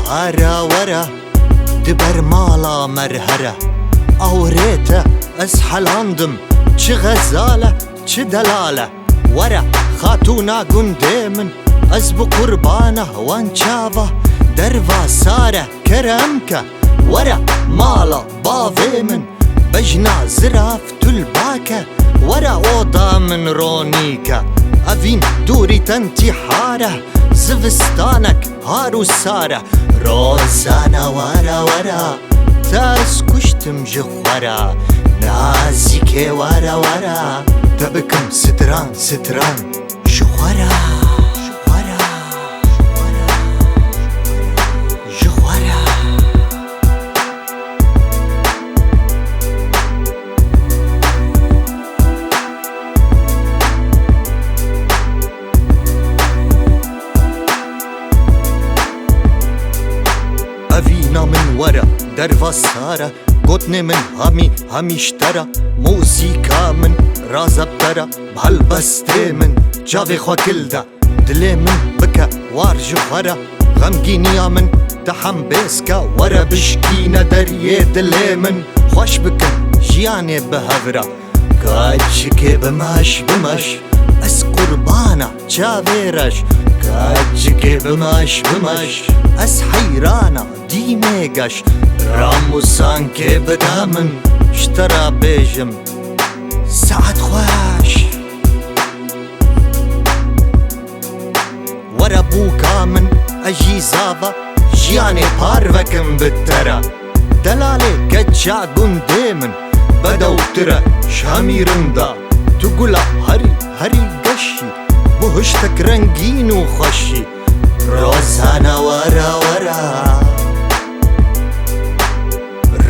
هرا ورا دبر مالا مرهرة أوريته أسحلاندم چه غزالة چه دلالة ورا خاتونا قندي من أزبو قربانه وان شافه درفا سارة كرمكة ورا مالا بافي من بجنا زراف تلباكة ورا اوضا من رونيكا أفين دوري تنتحاره زفستانك هارو سارة روزانا ورا ورا تاس كشتم جخورا نازيكي ورا ورا تبكم ستران ستران جخورا أفينا من ورا درفا سارة قطني من همي اشترى موسيقى من رازا بترى بهالبستي من جافي خوا كل دا دلي من بكا وار جوهرة غمقينيا من تحم بيسكا ورا بشكينا دريه دلي من خوش بكن جياني بهفرة كاجكي بماش أس قربانا جافيرش كاجكي بماش أس حيرانا دي ميقش رامو سانكي بدامن اشترى بيجم ساعد خوش ورا بوكا من أجي زابا جياني بارفكم بالترى دلالي كجا قندي من بدو ترى شامي رندا تقول هري قشي بهشتك رنقين وخشي روزانا ورا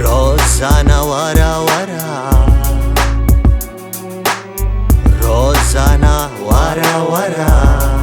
روزانا ورا روزانا ورا